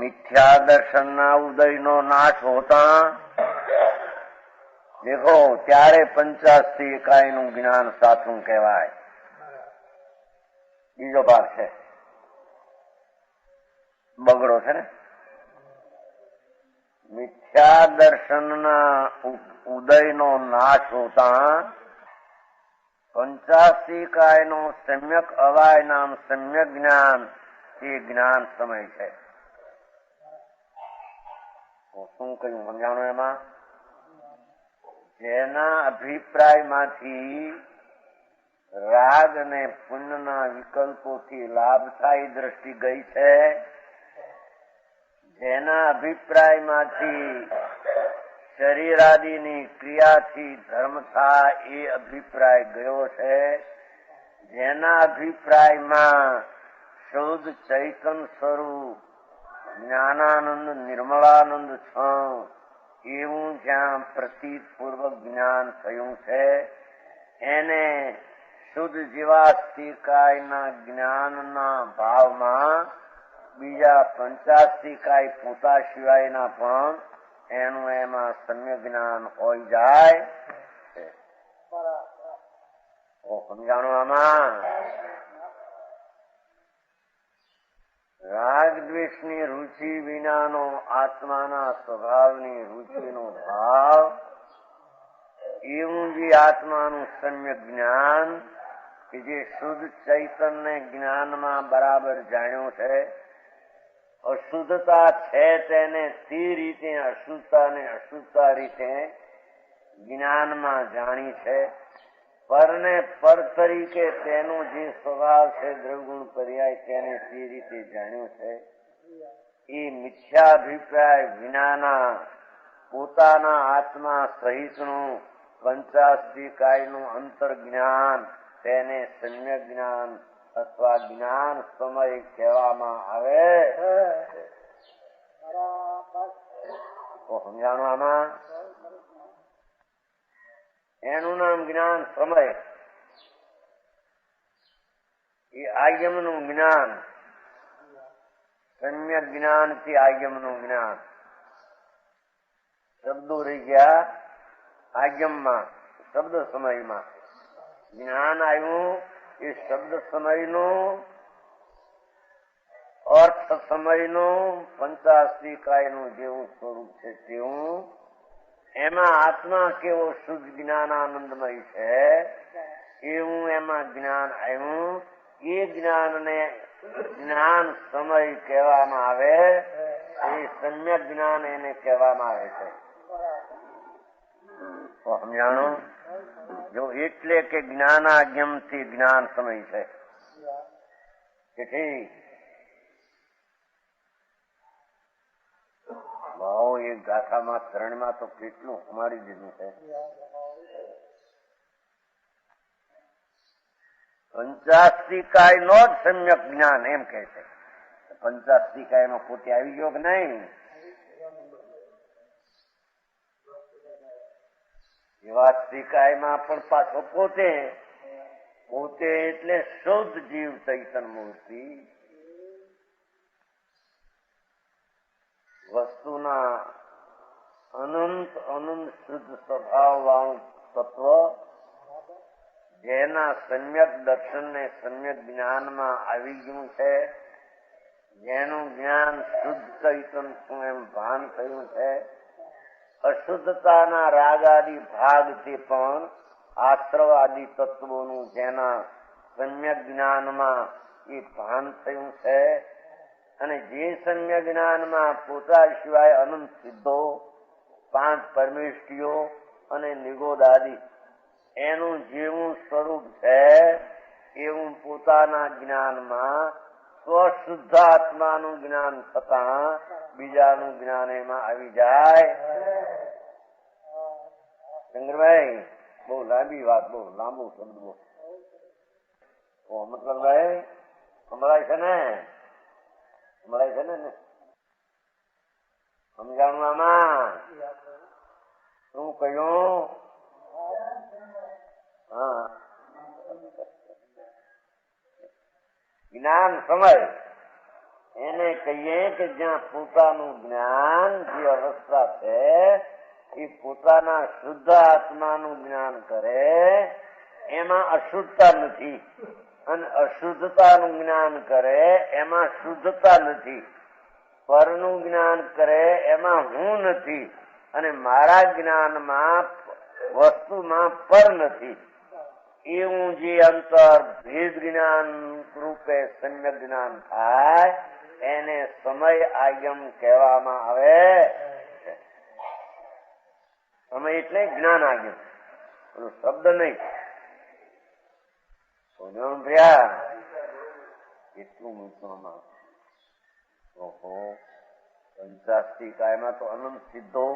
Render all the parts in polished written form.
मिथ्या दर्शन ना उदय नो नाश होता देखो त्यारे 85 इकाई નું જ્ઞાન સાચું કહેવાય. બીજો ભાગ છે બગડો છે ને. મિથ્યા દર્શનના ઉદયનો નાશ હોતા 85 કાયનો સમ્યક અવાય નામ સમ્યક જ્ઞાન એ જ્ઞાન સમય છે. શું કહ્યું સમજાણું એમાં? જેના અભિપ્રાયમાંથી રાગ અને પુણ્યના વિકલ્પોથી લાભશાહી દ્રષ્ટિ ગઈ છે, જેના અભિપ્રાયમાંથી શરીરાદિની ક્રિયાથી ધર્મ થાય એ અભિપ્રાય ગયો છે, જેના અભિપ્રાયમાં શુદ્ધ ચૈતન સ્વરૂપ જ્ઞાનાનંદ નિર્મળાનંદ છો એવું જ્યાં પ્રતીતપૂર્વક જ્ઞાન થયું છે એને શુદ્ધ જીવાસ્તિકાયના જ્ઞાનના ભાવમાં બીજા 85 કાય પોતા સિવાયના પણ એનું એમાં સમ્યક જ્ઞાન હોય જાય. સમજાણું આમાં? રાગ દ્વેષની રુચિ વિનાનો આત્માના સ્વભાવની રુચિનો ભાવ એવું જે આત્માનું સમ્યક જ્ઞાન કે જે શુદ્ધ ચૈતન્ય જ્ઞાનમાં બરાબર જાણ્યું છે, અશુદ્ધતા છે તેને તે રીતે અશુદ્ધતાને અશુદ્ધતા રીતે જ્ઞાનમાં જાણી છે, પરને પર તરીકે તેનો જે સ્વભાવ છે દ્રવગુણ પર્યાય તેને તે રીતે જાણ્યું છે. એ મિથ્યાભિપ્રાય વિનાના પોતાના આત્મા સહિતનું 85 કાયનું અંતર જ્ઞાન તેને સમ્યક જ્ઞાન અથવા જ્ઞાન સમય કહેવામાં આવે. સમજાણું આમાં? એનું નામ જ્ઞાન સમય. એ આગમનું જ્ઞાન, સમ્યક જ્ઞાન થી આગમનું જ્ઞાન. શબ્દો રહી ગયા આગમમાં, શબ્દ સમયમાં જ્ઞાન આવ્યું. એ શબ્દ સમયનું અર્થ સમયનું 85 કાયનું જેવું સ્વરૂપ છે તેવું એમાં આત્મા કેવો શુદ્ધ જ્ઞાનાનંદમય છે એવું એમાં જ્ઞાન આવ્યું. એ જ્ઞાનને જ્ઞાન સમય કહેવામાં આવે. એ સમ્યક જ્ઞાન એને કહેવામાં આવે છે. સમજાણું? જો એટલે કે જ્ઞાનાગમ થી જ્ઞાન સમય છે. ઠીક. ભાવ એક ગાથામાં 3 તો કેટલું અમારી દીધું છે. 85 કાય નો જ સમ્યક જ્ઞાન એમ કે છે. 85 કાય નો પોતે આવી ગયો કે નહીં? જીવાસ્તિકાયમાં પણ પાછો પોતે એટલે શુદ્ધ જીવ ચૈતન મૂર્તિ વસ્તુના અનંત શુદ્ધ સ્વભાવ વાળું તત્વ જેના સમ્યક દર્શન ને સમ્યક જ્ઞાનમાં આવી ગયું છે, જેનું જ્ઞાન શુદ્ધ ચૈતન શું એમ ભાન થયું છે. અશુદ્ધતાના રાગ આદિ ભાગથી પણ આશ્રવ આદિ તત્વોનું જેના સમ્યક જ્ઞાનમાં એ ભાન થયું છે અને જે સમ્યક જ્ઞાનમાં પોતા સિવાય અનંત સિદ્ધો 5 પરમેષ્ઠીઓ અને નિગોદ આદિ એનું જેવું સ્વરૂપ છે એવું પોતાના જ્ઞાનમાં સ્વશુદ્ધ આત્માનું જ્ઞાન થતા બીજાનું જ્ઞાન એમાં આવી જાય. શંકરભાઈ બહુ લાંબી વાત, બહુ લાંબુ શબ્દ બહુ મતલબ ભાઈ સંભળાય છે ને? સંભળાય છે ને? સમજાણું આમાં? શું કહ્યું? હા, જ્ઞાન સમય એને કહીએ કે જ્યાં પોતાનું જ્ઞાન જે અવસ્થા છે એ પોતાના શુદ્ધ આત્માનું જ્ઞાન કરે એમાં અશુદ્ધતા નથી, અને અશુદ્ધતાનું જ્ઞાન કરે એમાં શુદ્ધતા નથી, પરનું જ્ઞાન કરે એમાં હું નથી, અને મારા જ્ઞાનમાં વસ્તુમાં પર નથી. એવું જે અંતર ભેદ જ્ઞાન રૂપે સમ્યક જ્ઞાન થાય એને સમય આગમ કહેવામાં આવે. સમય એટલે જ્ઞાન આગમ, શબ્દ નહીં. એટલું મૂકવામાં પંચાસી કાયમાં તો અનંત સિદ્ધો,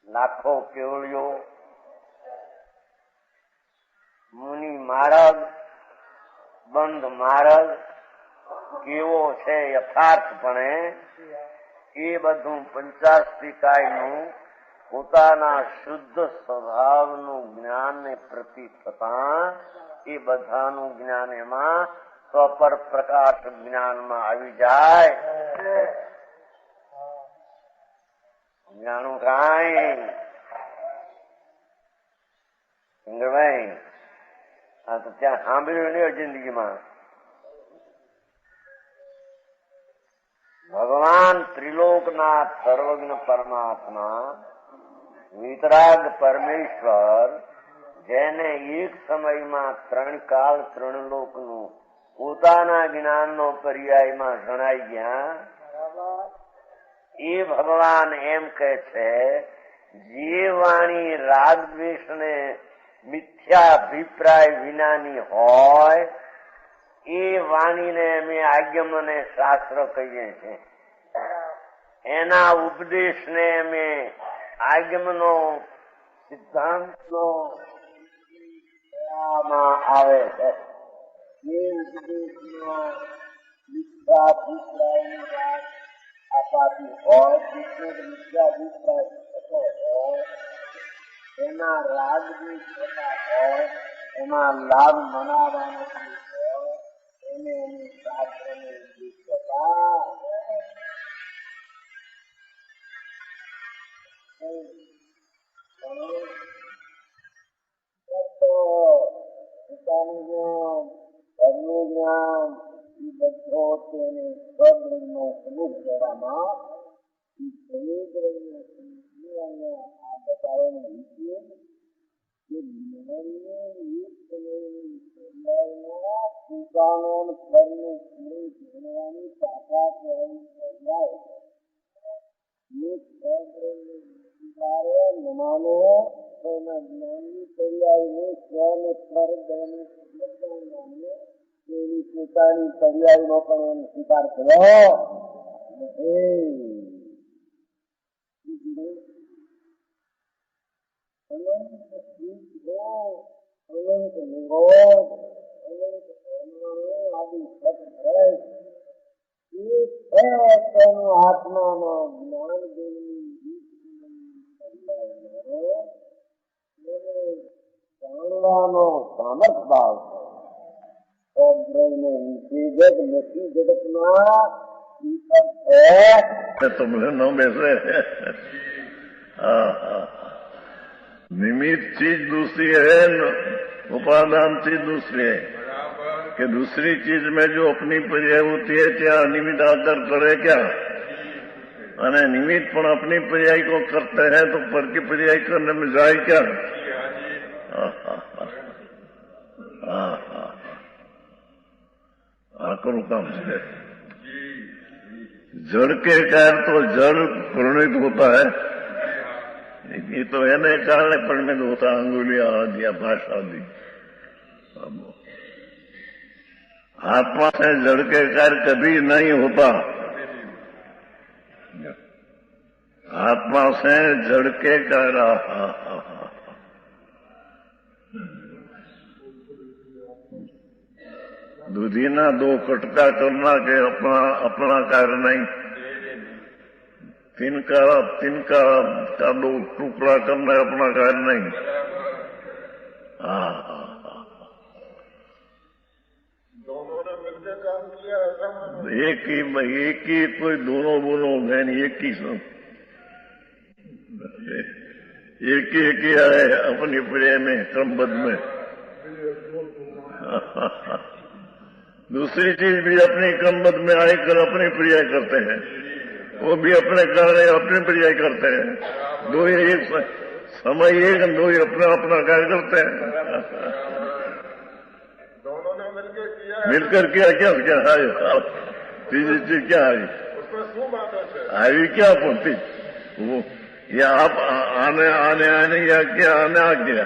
લાખો કેવળીઓ, મુનિ માર્ગ, બંધ માર્ગ કેવો છે યથાર્થપણે એ બધું 85 કાયનું પોતાના શુદ્ધ સ્વભાવનું જ્ઞાનને પ્રતિ થતા એ બધાનું જ્ઞાન એમાં સ્વપર પ્રકાશ જ્ઞાનમાં આવી જાય. જાણું કાંઈ ચંદ્રભાઈ આ તો ત્યાં સાંભળ્યું નહીં જિંદગીમાં. ભગવાન ત્રિલોકનાથ સર્વજ્ઞ પરમાત્મા વિતરાગ પરમેશ્વર જેને એક સમયમાં 3 કાળ 3 લોકનું પોતાના જ્ઞાનનો પર્યાયમાં જણાઈ ગયા, એ ભગવાન એમ કહે છે જે વાણી રાગ દ્વેષને મિથ્યાભિપ્રાય વિનાની હોય એ વાણીને અમે આગમ અને શાસ્ત્ર કહીએ છીએ. એના ઉપદેશને અમે આગમનો સિદ્ધાંતનો આવે છે. એ ઉપદેશનો મિથ્યાભિપ્રાયની વાત અપાતી હોય, મિથ્યાભિપ્રાય હોય, એના રાગની થતા હોય, એમાં લાભ મનાવવાનો હોય, એને એની શાસ્ત્રની વિશેષતા પોતાનું જ્ઞાન, ઘરનું જ્ઞાન એ બધો તેને સ્વબ્રહ્મનો સ્વરૂપ કહેવામાં આ બતાવવાની રીતે કે જ્ઞાનની એક સમયની પોતાનો ઘરનું સ્વરૂપ જાણવાની તાકાત જાય. માનો એના જ્ઞાનની પર્યાયને સ્વને ફરદને એની પોતાની પર્યાયનો પણ એમ સ્વીકાર કર્યો. અનંત નિરોધ, અનંત આદિ સત્ય આત્માના જ્ઞાન જાણવાનો સામર્થ ભાવ છે. નથી જગતમાં તમને ન બેસે. निमित्त चीज दूसरी है, उपादान चीज दूसरी है. कि दूसरी चीज में जो अपनी पर्याय होती है क्या निमित्त आकर करे क्या, અને નિમિત્ત પણ अपनी पर्याय को करते हैं तो पर की पर्याय करने में जाए क्या. आकरू काम है. जड़ के कारण तो जड़ प्रणित होता है, ये तो એને કારણે પરિણિત હોતા અંગુલિયા आदि भाषा आदि. आत्मा से जड़ के कार्य कभी नहीं होता. आत्मा से जड़ के कार्य दूधी ना 2 कटका करना के अपना कार्य नहीं. तिनका का 2 टुकड़ा करना अपना कार्य नहीं. दोनों ने मिलकर काम किया एक ही कोई दोनों बोलो नहीं, एक ही सब एक ही है अपनी प्रिय में क्रमबद्ध में। दूसरी चीज भी अपनी क्रमबद्ध में आकर अपनी प्रिय करते हैं, वो भी अपने कार्य अपने प्रिय करते हैं। दो ही एक समय एक, दो ही अपना अपना कार्य करते हैं। दोनों ने मिलकर किया क्या क्या है? तीसरी चीज क्या है? उसमें શું बात है? आई क्या बोलती वो, या आप आने आने आने या क्या आने आ गया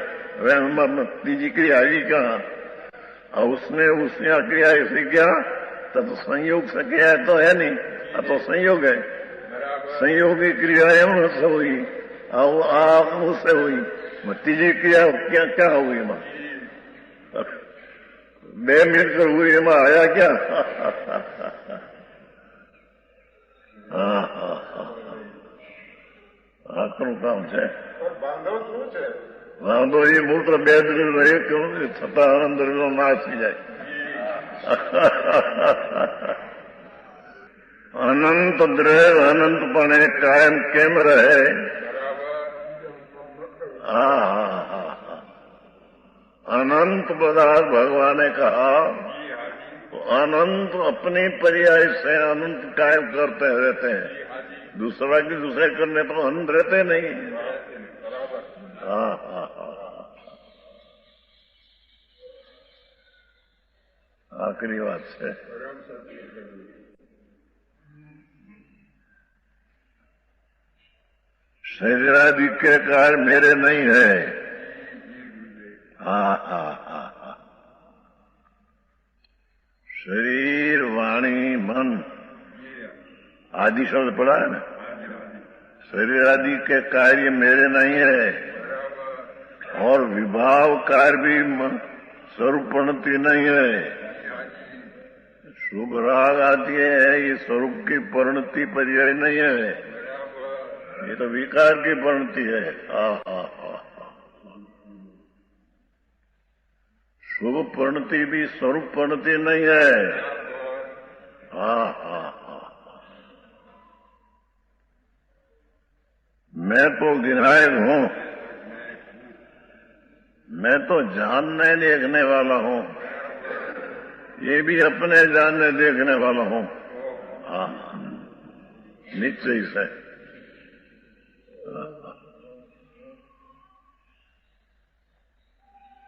तीजी क्रिया आई कहा, और उसने क्रिया ऐसी क्या, तब तो संयोग से किया है तो है नहीं, अब तो संयोग है। संयोगी क्रिया से हुई और उससे हुई, तीजी क्रिया क्या हुई? मां बे मिलकर हुई, एમાં आया क्या? આકરું કામ છે. બાંધો શું છે? વાંધો એ મૂળ બે દ્રવ્ય રહે કેવું છતાં આનંદ દ્રવ્યનો નાશ થઈ જાય. અનંત દ્રવ્ય અનંતપણે કાયમ કેમ રહે? अनंत पदार्थ भगवान ने कहा तो अनंत अपने पर्याय से अनंत कायम करते रहते हैं, दूसरा की दूसरे करने पर अनंत रहते नहीं। आखिरी बात है, शरीरादि के कार्य मेरे नहीं है। शरीर वाणी मन आदि शब्द पड़ा है ना, शरीर आदि के कार्य मेरे नहीं है, और विभाव कार्य भी स्वरूप परिणति नहीं है। शुभ राग आदि है, ये स्वरूप की परिणति पर्याय नहीं है, ये तो विकार की परिणति है। शुभ परिणति भी स्वरूप परिणति नहीं है। मैं तो विनायक हूं, मैं तो जानने देखने वाला हूं, ये भी अपने जानने देखने वाला हूं। निश्चय से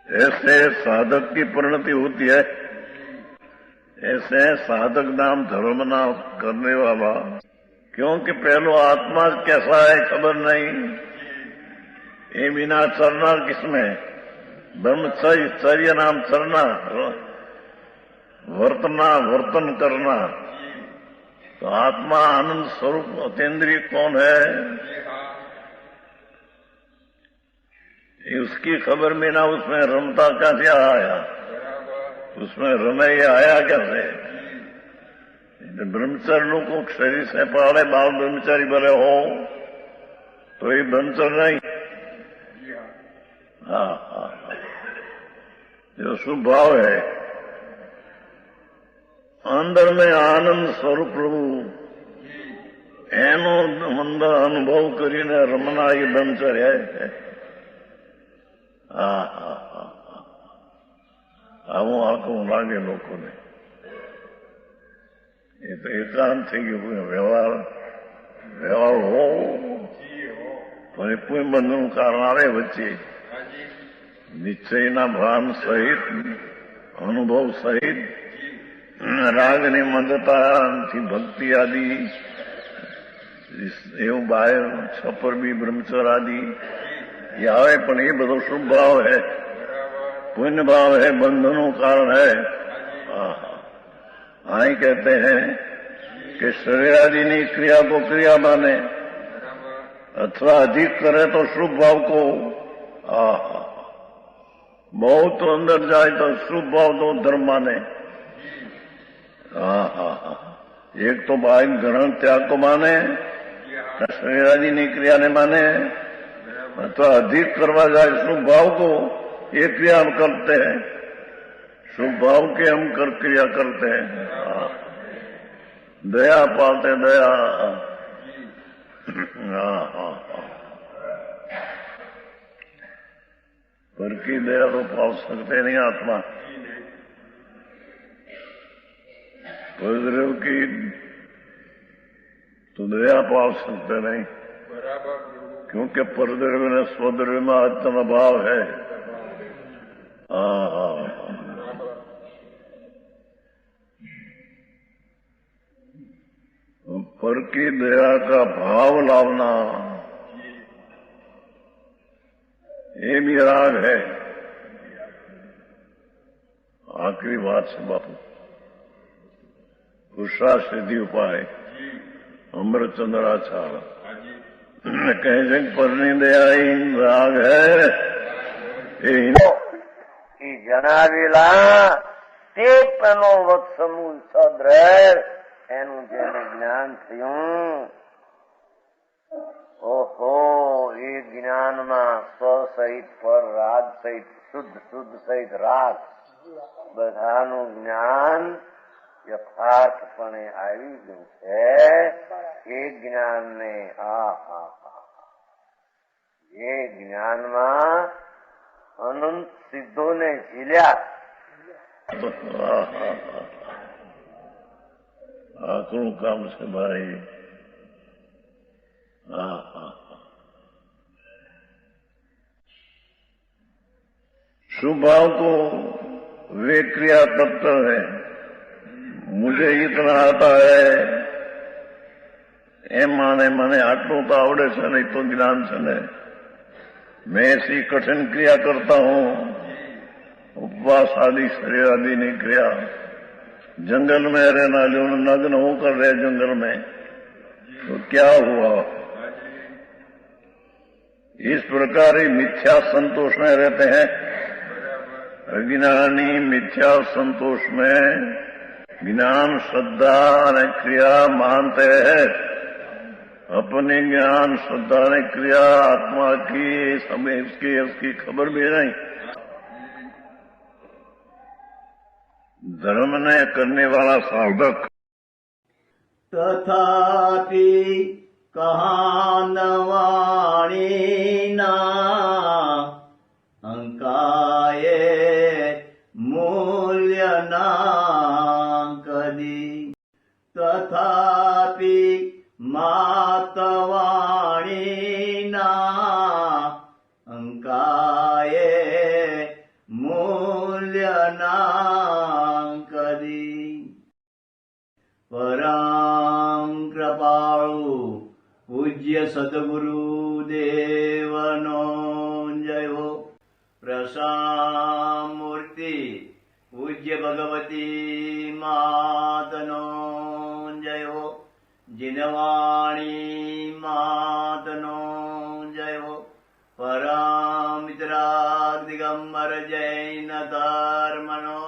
ऐसे साधक की परिणति होती है, ऐसे साधक नाम धर्म नाम करने वाला, क्योंकि पहलो आत्मा कैसा है खबर नहीं, ये बिना चरना किसमें, ब्रह्मचर्य नाम चरना, वर्तन करना, तो आत्मा आनंद स्वरूप अतीन्द्रिय कौन है, उसकी खबर में ना उसमें रमता कैसे आया, उसमें रमे आया कैसे? ब्रह्मचर्य को शरीर से पाले बाल ब्रह्मचारी भले हो तो ये ब्रह्मचर्य नहीं। जो शुभ भाव है, अंदर में आनंद स्वरूप प्रभु एनो अंदर अनुभव करीने रमना ये ब्रह्मचर्य है। આવું આખું લાગે લોકોને, એ તો એકાંત થઈ ગયું, વ્યવહાર હો પરિપૂર્ણ બંધનું કારણ આવે વચ્ચે, નિશ્ચયના ભાન સહિત અનુભવ સહિત રાગની મંદતાથી ભક્તિ આદિ એવું બાહ્ય છપર બી બ્રહ્મચર આદિ ये आवे, पण ये बदो शुभ भाव है, पुण्य भाव है, बंधनों कारण है। आई कहते हैं कि शरीर आदि की क्रिया को क्रिया माने, अथवा अधिक करे तो शुभ भाव को, बहुत अंदर जाए तो शुभ भाव तो धर्म माने। एक तो बाह्य ग्रहण त्याग को माने, शरीर आदि की क्रिया ने माने, तो अधिक करवा जाए शुभ भाव को, ये क्रिया हम करते हैं, शुभ भाव के हम कर क्रिया करते हैं। दया पालते दया। हाँ हाँ हाँ, पर की दया तो पाल सकते नहीं आत्मा। परद्रव्य की तो दया पाल सकते नहीं, क्योंकि परद्रव्य में स्वद्रव्य में आत्मा भाव है। हाँ हाँ, पर की दया का भाव लावना ये भी राग है। आखिरी बात से बापू, पुरुषार्थ सिद्धि उपाय अमृतचंद्राचार कहे जंग परनी दया राग है। જણાવેલા તે પેનો વત્સમૂલ સદ્રર એનું જેને જ્ઞાન થયું, ઓહો એ જ્ઞાનમાં સ્વ સહિત પર રાગ સહિત શુદ્ધ સહિત રાગ બધાનું જ્ઞાન યથાર્થપણે આવી ગયું છે। એ જ્ઞાનને એ જ્ઞાનમાં અનંત સિદ્ધોને ઝીલ્યા। આકરું કામ છે ભાઈ। स्वभाव को वे क्रिया तत्व है। मुझे इतना आता है एम माने आटलू तो आवड़े से नहीं तो ज्ञान से नहीं। मैं ऐसी कठिन क्रिया करता हूँ, उपवास आदि शरीर आदि नहीं क्रिया, जंगल में रहना जो नग्न होकर रहे जंगल में, तो क्या हुआ? इस प्रकार ही मिथ्या संतोष में रहते हैं। अज्ञानी मिथ्या संतोष में ज्ञान श्रद्धा और क्रिया मानते हैं। अपने ज्ञान श्रद्धा ने क्रिया आत्मा की समय उसकी खबर भी नहीं। धर्म ने करने वाला साधक तथापि कहानवाणी ना अंकाये मूल्य ना कदी। तथापि मातवाणी ना अंकाये मूल्य ना कदी। परम कृपाळु पूज्य सद्गुरु देवनो जय हो। प्रसामूर्ति पूज्य भगवती मातनो जय हो। जिनवाणी मातनो जय हो। परम मित्रा दिगंबर जैन धर्मनो